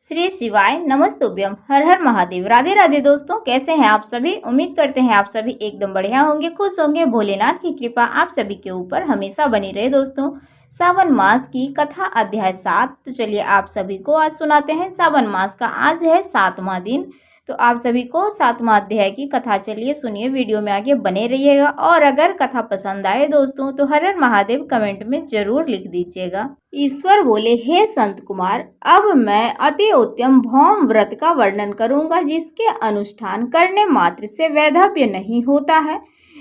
श्री शिवाय नमस्तुभ्यम। हर हर महादेव। राधे राधे दोस्तों, कैसे हैं आप सभी। उम्मीद करते हैं आप सभी एकदम बढ़िया होंगे, खुश होंगे। भोलेनाथ की कृपा आप सभी के ऊपर हमेशा बनी रहे। दोस्तों, सावन मास की कथा अध्याय 7। तो चलिए आप सभी को आज सुनाते हैं। सावन मास का आज है 7वां दिन। तो आप सभी को 7वां अध्याय की कथा चलिए सुनिए, वीडियो में आगे बने रहिएगा। और अगर कथा पसंद आए दोस्तों तो हर हर महादेव कमेंट में जरूर लिख दीजिएगा। ईश्वर बोले, हे संत कुमार, अब मैं अति उत्तम भौम व्रत का वर्णन करूंगा, जिसके अनुष्ठान करने मात्र से वैधव्य नहीं होता है।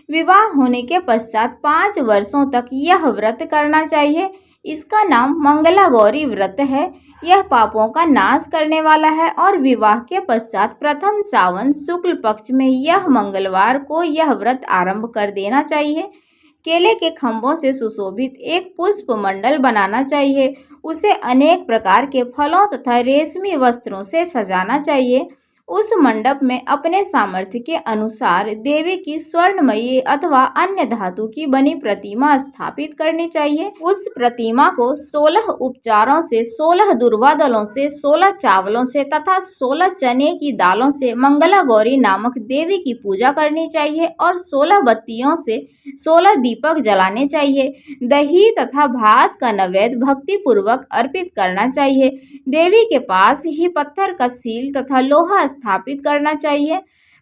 विवाह होने के पश्चात 5 वर्षों तक यह व्रत करना चाहिए। इसका नाम मंगला गौरी व्रत है। यह पापों का नाश करने वाला है और विवाह के पश्चात प्रथम सावन शुक्ल पक्ष में यह मंगलवार को यह व्रत आरंभ कर देना चाहिए। केले के खंभों से सुशोभित एक पुष्प मंडल बनाना चाहिए। उसे अनेक प्रकार के फलों तथा रेशमी वस्त्रों से सजाना चाहिए। उस मंडप में अपने सामर्थ्य के अनुसार देवी की स्वर्णमयी अथवा अन्य धातु की बनी प्रतिमा स्थापित करनी चाहिए। उस प्रतिमा को 16 उपचारों से, 16 दुर्वा दलों से, 16 चावलों से तथा 16 चने की दालों से मंगला गौरी नामक देवी की पूजा करनी चाहिए और 16 बत्तियों से 16 दीपक जलाने चाहिए। दही तथा भात का नैवेद्य भक्ति पूर्वक अर्पित करना चाहिए। देवी के पास ही पत्थर का सील तथा लोहा स्थापित करना चाहिए।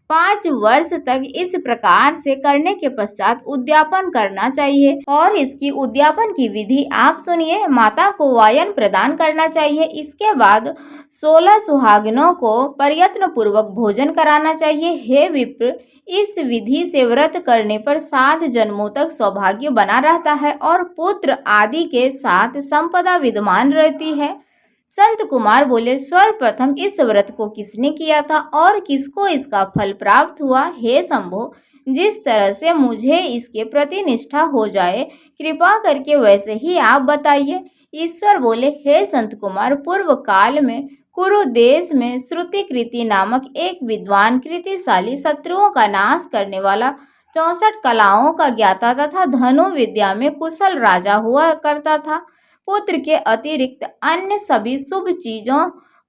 5 वर्ष तक इस प्रकार से करने के पश्चात उद्यापन करना चाहिए। और इसकी उद्यापन की विधि आप सुनिए। माता को वायन प्रदान करना चाहिए। इसके बाद 16 सुहागिनों को प्रयत्न पूर्वक भोजन कराना चाहिए। हे विप्र, इस विधि से व्रत करने पर 7 जन्मों तक सौभाग्य बना रहता है और पुत्र आदि के साथ संपदा विद्यमान रहती है। संत कुमार बोले, सर्वप्रथम इस व्रत को किसने किया था और किसको इसका फल प्राप्त हुआ। हे शंभो, जिस तरह से मुझे इसके प्रति निष्ठा हो जाए, कृपा करके वैसे ही आप बताइए। ईश्वर बोले, हे संत कुमार, पूर्व काल में कुरु देश में श्रुतिकृति नामक एक विद्वान, कृतिशाली, शत्रुओं का नाश करने वाला, 64 कलाओं का ज्ञाता तथा धनु विद्या में कुशल राजा हुआ करता था। पुत्र के अतिरिक्त अन्य सभी शुभ चीजों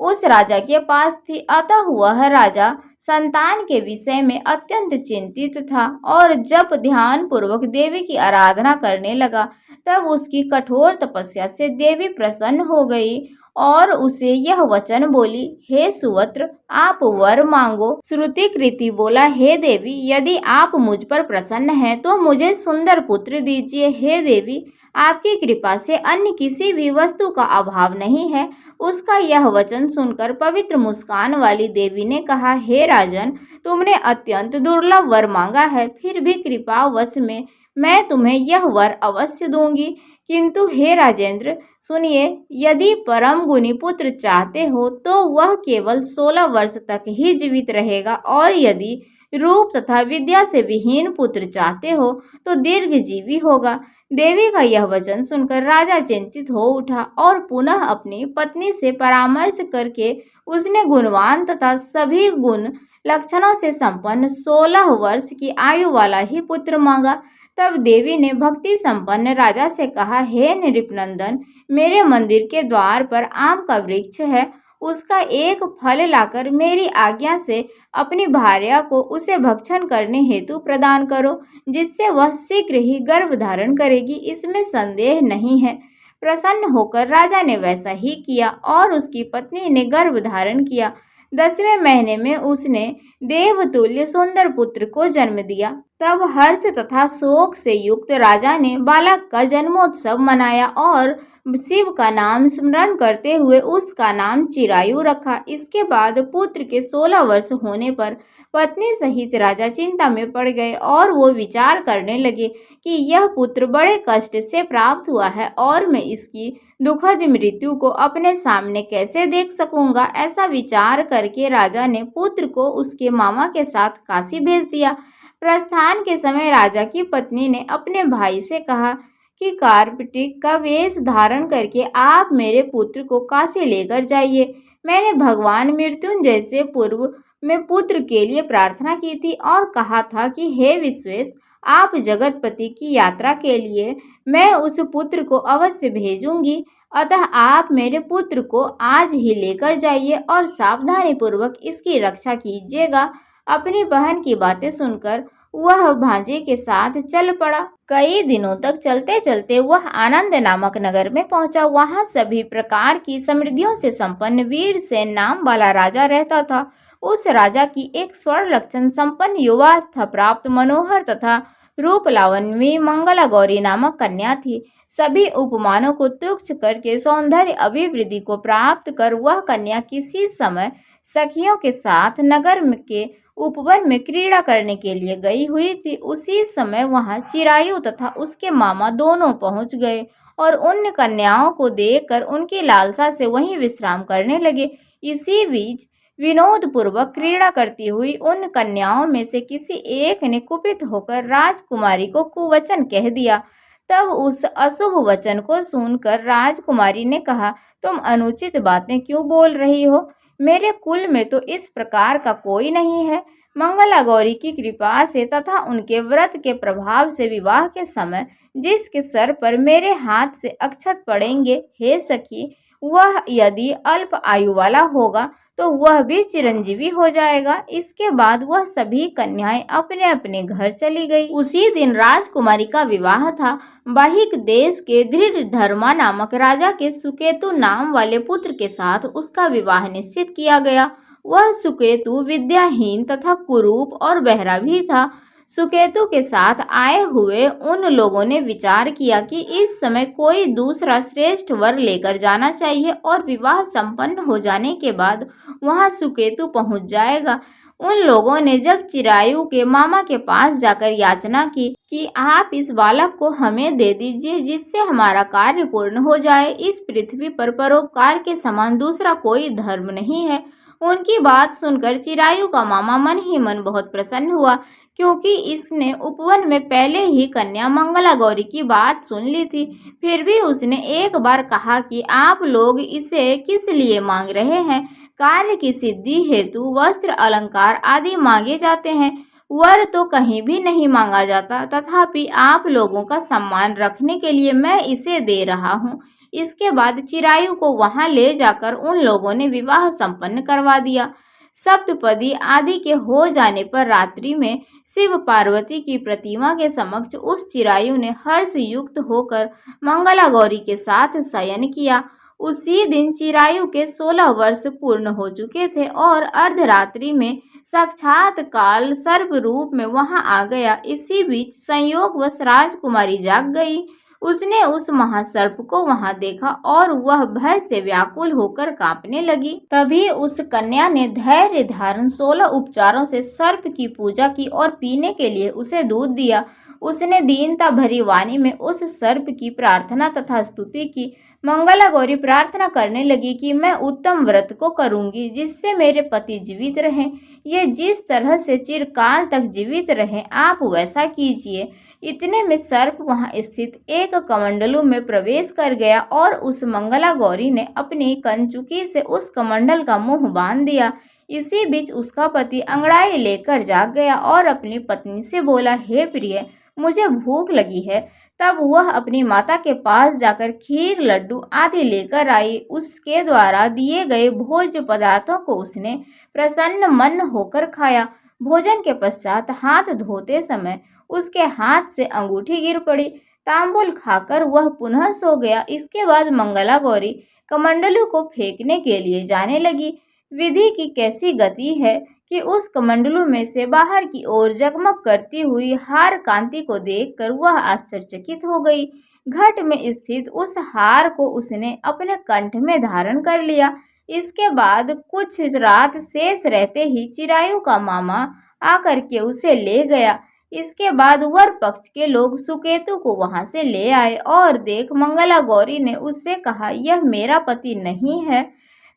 उस राजा के पास थी। अतः वह राजा संतान के विषय में अत्यंत चिंतित था और जब ध्यान पूर्वक देवी की आराधना करने लगा, तब उसकी कठोर तपस्या से देवी प्रसन्न हो गई और उसे यह वचन बोली, हे सुवत्र, आप वर मांगो। श्रुतिकृति बोला, हे देवी, यदि आप मुझ पर प्रसन्न हैं तो मुझे सुंदर पुत्र दीजिए। हे देवी, आपकी कृपा से अन्य किसी भी वस्तु का अभाव नहीं है। उसका यह वचन सुनकर पवित्र मुस्कान वाली देवी ने कहा, हे राजन, तुमने अत्यंत दुर्लभ वर मांगा है, फिर भी कृपावश में मैं तुम्हें यह वर अवश्य दूंगी। किंतु हे राजेंद्र सुनिए, यदि परम गुणी पुत्र चाहते हो तो वह केवल 16 वर्ष तक ही जीवित रहेगा, और यदि रूप तथा विद्या से विहीन पुत्र चाहते हो तो दीर्घजीवी होगा। देवी का यह वचन सुनकर राजा चिंतित हो उठा और पुनः अपनी पत्नी से परामर्श करके उसने गुणवान तथा सभी गुण लक्षणों से संपन्न 16 वर्ष की आयु वाला ही पुत्र मांगा। तब देवी ने भक्ति संपन्न राजा से कहा, हे नृपनंदन, मेरे मंदिर के द्वार पर आम का वृक्ष है, उसका एक फल लाकर मेरी आज्ञा से अपनी भार्या को उसे भक्षण करने हेतु प्रदान करो, जिससे वह शीघ्र ही गर्भ धारण करेगी, इसमें संदेह नहीं है। प्रसन्न होकर राजा ने वैसा ही किया और उसकी पत्नी ने गर्भ धारण किया। 10वें महीने में उसने देवतुल्य सुंदर पुत्र को जन्म दिया। तब हर्ष तथा शोक से युक्त राजा ने बालक का जन्मोत्सव मनाया और शिव का नाम स्मरण करते हुए उसका नाम चिरायु रखा। इसके बाद पुत्र के 16 वर्ष होने पर पत्नी सहित राजा चिंता में पड़ गए और वो विचार करने लगे कि यह पुत्र बड़े कष्ट से प्राप्त हुआ है और मैं इसकी दुखद मृत्यु को अपने सामने कैसे देख सकूंगा। ऐसा विचार करके राजा ने पुत्र को उसके मामा के साथ काशी भेज दिया। प्रस्थान के समय राजा की पत्नी ने अपने भाई से कहा कि कार्तिक का वेश धारण करके आप मेरे पुत्र को काशी लेकर जाइए। मैंने भगवान मृत्युंजय से पूर्व में पुत्र के लिए प्रार्थना की थी और कहा था कि हे विश्वेश, आप जगतपति की यात्रा के लिए मैं उस पुत्र को अवश्य भेजूंगी। अतः आप मेरे पुत्र को आज ही लेकर जाइए और सावधानी पूर्वक इसकी रक्षा कीजिएगा। अपनी बहन की बातें सुनकर वह भांजे के साथ चल पड़ा। कई दिनों तक चलते चलते वह आनंद नामक नगर में पहुंचा। वहां सभी प्रकार की समृद्धियों से संपन्न वीरसेन नाम वाला राजा रहता था। उस राजा की एक स्वर्ण लक्षण संपन्न युवावस्था प्राप्त मनोहर तथा रूप लावण्यी मंगला गौरी नामक कन्या थी। सभी उपमानों को तुच्छ करके सौंदर्य अभिवृद्धि को प्राप्त कर वह कन्या किसी समय सखियों के साथ नगर के उपवन में क्रीड़ा करने के लिए गई हुई थी। उसी समय वहां चिरायु तथा उसके मामा दोनों पहुंच गए और उन कन्याओं को देखकर उनकी लालसा से वहीं विश्राम करने लगे। इसी बीच विनोद पूर्वक क्रीड़ा करती हुई उन कन्याओं में से किसी एक ने कुपित होकर राजकुमारी को कुवचन कह दिया। तब उस अशुभ वचन को सुनकर राजकुमारी ने कहा, तुम अनुचित बातें क्यों बोल रही हो? मेरे कुल में तो इस प्रकार का कोई नहीं है। मंगला गौरी की कृपा से तथा उनके व्रत के प्रभाव से विवाह के समय जिसके सर पर मेरे हाथ से अक्षत पड़ेंगे, हे सखी, वह यदि अल्प आयु वाला होगा तो वह भी चिरंजीवी हो जाएगा। इसके बाद वह सभी कन्याएं अपने अपने घर चली गई। उसी दिन राजकुमारी का विवाह था। बाहिक देश के धृतधर्मा नामक राजा के सुकेतु नाम वाले पुत्र के साथ उसका विवाह निश्चित किया गया। वह सुकेतु विद्याहीन तथा कुरूप और बहरा भी था। सुकेतु के साथ आए हुए उन लोगों ने विचार किया कि इस समय कोई दूसरा श्रेष्ठ वर लेकर जाना चाहिए और विवाह संपन्न हो जाने के बाद वहां सुकेतु पहुंच जाएगा। उन लोगों ने जब चिरायु के मामा के पास जाकर याचना की कि आप इस बालक को हमें दे दीजिए जिससे हमारा कार्य पूर्ण हो जाए। इस पृथ्वी पर परोपकार के समान दूसरा कोई धर्म नहीं है। उनकी बात सुनकर चिरायु का मामा मन ही मन बहुत प्रसन्न हुआ, क्योंकि इसने उपवन में पहले ही कन्या मंगला गौरी की बात सुन ली थी। फिर भी उसने एक बार कहा कि आप लोग इसे किस लिए मांग रहे हैं? कार्य की सिद्धि हेतु वस्त्र अलंकार आदि मांगे जाते हैं, वर तो कहीं भी नहीं मांगा जाता। तथापि आप लोगों का सम्मान रखने के लिए मैं इसे दे रहा हूँ। इसके बाद चिरायु को वहां ले जाकर उन लोगों ने विवाह संपन्न करवा दिया। सप्तपदी आदि के हो जाने पर रात्रि में शिव पार्वती की प्रतिमा के समक्ष उस चिरायु ने हर्ष युक्त होकर मंगला गौरी के साथ शयन किया। उसी दिन चिरायु के 16 वर्ष पूर्ण हो चुके थे और अर्धरात्रि में साक्षात काल सर्प रूप में वहां आ गया। इसी बीच संयोगवश राजकुमारी जाग गई। उसने उस महासर्प को वहां देखा और वह भय से व्याकुल होकर कांपने लगी। तभी उस कन्या ने धैर्य धारण 16 उपचारों से सर्प की पूजा की और पीने के लिए उसे दूध दिया। उसने दीनता भरी वाणी में उस सर्प की प्रार्थना तथा स्तुति की। मंगला गौरी प्रार्थना करने लगी कि मैं उत्तम व्रत को करूंगी जिससे मेरे पति जीवित रहें। ये जिस तरह से चिरकाल तक जीवित रहें, आप वैसा कीजिए। इतने में सर्प वहां स्थित एक कमंडलू में प्रवेश कर गया और उस मंगला गौरी ने अपनी कंचुकी से उस कमंडल का मुंह बांध दिया। इसी बीच उसका पति अंगड़ाई लेकर जाग गया और अपनी पत्नी से बोला, हे प्रिय, मुझे भूख लगी है। तब वह अपनी माता के पास जाकर खीर, लड्डू आदि लेकर आई। उसके द्वारा दिए गए भोज्य पदार्थों को उसने प्रसन्न मन होकर खाया। भोजन के पश्चात हाथ धोते समय उसके हाथ से अंगूठी गिर पड़ी। तांबुल खाकर वह पुनः सो गया। इसके बाद मंगला गौरी कमंडलू को फेंकने के लिए जाने लगी। विधि की कैसी गति है कि उस कमंडलू में से बाहर की ओर जगमग करती हुई हार कांति को देखकर वह आश्चर्यचकित हो गई। घट में स्थित उस हार को उसने अपने कंठ में धारण कर लिया। इसके बाद कुछ रात शेष रहते ही चिरायु का मामा आकर के उसे ले गया। इसके बाद वर पक्ष के लोग सुकेतु को वहां से ले आए और देख मंगला गौरी ने उससे कहा, यह मेरा पति नहीं है।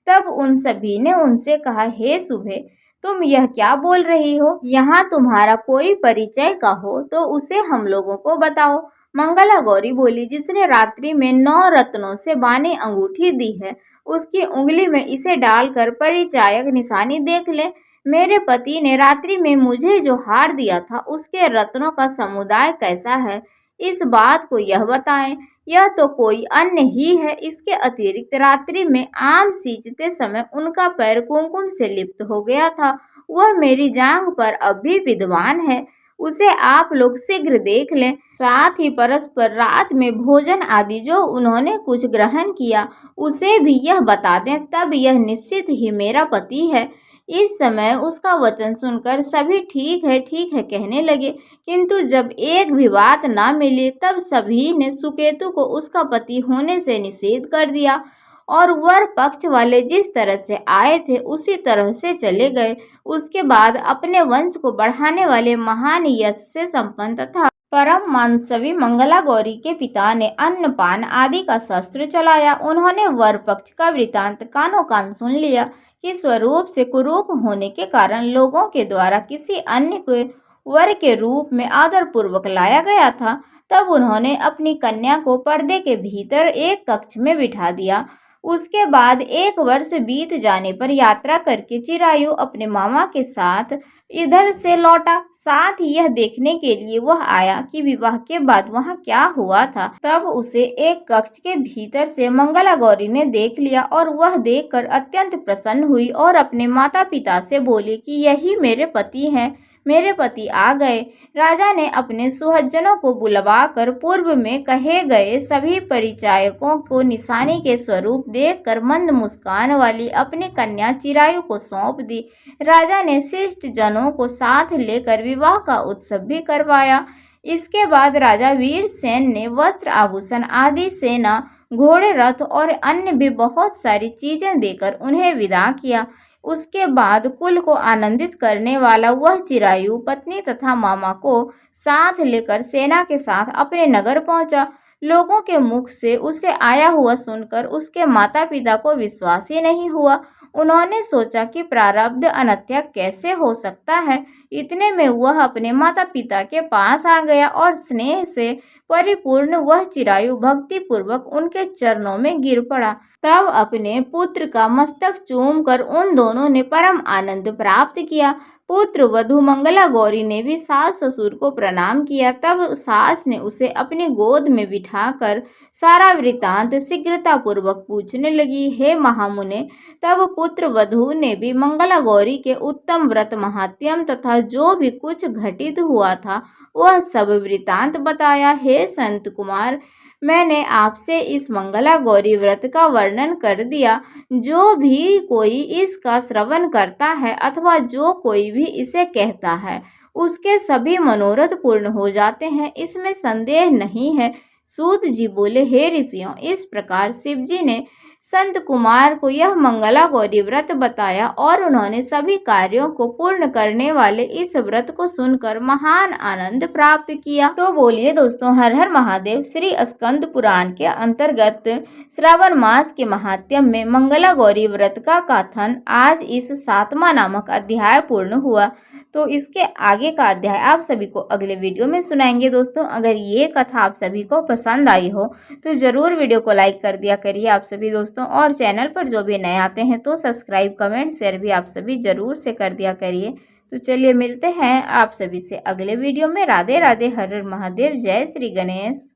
तब उन सभी ने उनसे कहा, हे सुभे, तुम यह क्या बोल रही हो? यहाँ तुम्हारा कोई परिचय का हो तो उसे हम लोगों को बताओ। मंगला गौरी बोली, जिसने रात्रि में 9 रत्नों से बानी अंगूठी दी है, उसकी उंगली में इसे डालकर परिचायक निशानी देख ले। मेरे पति ने रात्रि में मुझे जो हार दिया था उसके रत्नों का समुदाय कैसा है, इस बात को यह बताएं, यह तो कोई अन्य ही है। इसके अतिरिक्त रात्रि में आम सींचते समय उनका पैर कुमकुम से लिप्त हो गया था। वह मेरी जांघ पर अब भी विद्यमान है, उसे आप लोग शीघ्र देख लें। साथ ही परस्पर रात में भोजन आदि जो उन्होंने कुछ ग्रहण किया उसे भी यह बता दें, तब यह निश्चित ही मेरा पति है। इस समय उसका वचन सुनकर सभी ठीक है कहने लगे, किंतु जब एक भी बात ना मिली तब सभी ने सुकेतु को उसका पति होने से निषेध कर दिया और वर पक्ष वाले जिस तरह से आए थे उसी तरह से चले गए। उसके बाद अपने वंश को बढ़ाने वाले महान यश से संपन्न तथा परम मानसवी मंगला गौरी के पिता ने अन्नपान आदि का शस्त्र चलाया। उन्होंने वर पक्ष का वृतांत कानों कान सुन लिया कि स्वरूप से कुरूप होने के कारण लोगों के द्वारा किसी अन्य को वर के रूप में आदर पूर्वक लाया गया था। तब उन्होंने अपनी कन्या को पर्दे के भीतर एक कक्ष में बिठा दिया। उसके बाद 1 वर्ष बीत जाने पर यात्रा करके चिरायु अपने मामा के साथ इधर से लौटा। साथ ही यह देखने के लिए वह आया कि विवाह के बाद वहाँ क्या हुआ था। तब उसे एक कक्ष के भीतर से मंगला गौरी ने देख लिया और वह देखकर अत्यंत प्रसन्न हुई और अपने माता पिता से बोली कि यही मेरे पति हैं, मेरे पति आ गए। राजा ने अपने सुहज्जनों को बुलवाकर पूर्व में कहे गए सभी परिचायकों को निशानी के स्वरूप देखकर मंद मुस्कान वाली अपनी कन्या चिरायु को सौंप दी। राजा ने शिष्ट जनों को साथ लेकर विवाह का उत्सव भी करवाया। इसके बाद राजा वीरसेन ने वस्त्र आभूषण आदि सेना घोड़े रथ और अन्य भी बहुत सारी चीजें देकर उन्हें विदा किया। उसके बाद कुल को आनंदित करने वाला वह चिरायु पत्नी तथा मामा को साथ लेकर सेना के साथ अपने नगर पहुंचा। लोगों के मुख से उसे आया हुआ सुनकर उसके माता पिता को विश्वास ही नहीं हुआ। उन्होंने सोचा कि प्रारब्ध अनत्या कैसे हो सकता है। इतने में वह अपने माता पिता के पास आ गया और स्नेह से परिपूर्ण वह चिरायु भक्ति पूर्वक उनके चरणों में गिर पड़ा। तब अपने पुत्र का मस्तक चूमकर उन दोनों ने परम आनंद प्राप्त किया। पुत्र वधू मंगला गौरी ने भी सास ससुर को प्रणाम किया। तब सास ने उसे अपनी गोद में बिठाकर सारा वृतांत शीघ्रता पूर्वक पूछने लगी। हे महामुने, तब पुत्र वधू ने भी मंगला गौरी के उत्तम व्रत महात्म्यम तथा जो भी कुछ घटित हुआ था वह सब वृतांत बताया। हे संत कुमार, मैंने आपसे इस मंगला गौरी व्रत का वर्णन कर दिया। जो भी कोई इसका श्रवण करता है अथवा जो कोई भी इसे कहता है उसके सभी मनोरथ पूर्ण हो जाते हैं, इसमें संदेह नहीं है। सूत जी बोले, हे ऋषियों, इस प्रकार शिव जी ने संत कुमार को यह मंगला गौरी व्रत बताया और उन्होंने सभी कार्यों को पूर्ण करने वाले इस व्रत को सुनकर महान आनंद प्राप्त किया। तो बोलिए दोस्तों, हर हर महादेव। श्री स्कंद पुराण के अंतर्गत श्रावण मास के महात्म्य में मंगला गौरी व्रत का कथन आज इस 7वां नामक अध्याय पूर्ण हुआ। तो इसके आगे का अध्याय आप सभी को अगले वीडियो में सुनाएंगे। दोस्तों, अगर ये कथा आप सभी को पसंद आई हो तो ज़रूर वीडियो को लाइक कर दिया करिए आप सभी दोस्तों, और चैनल पर जो भी नए आते हैं तो सब्सक्राइब कमेंट शेयर भी आप सभी ज़रूर से कर दिया करिए। तो चलिए मिलते हैं आप सभी से अगले वीडियो में। राधे राधे, हर हर महादेव, जय श्री गणेश।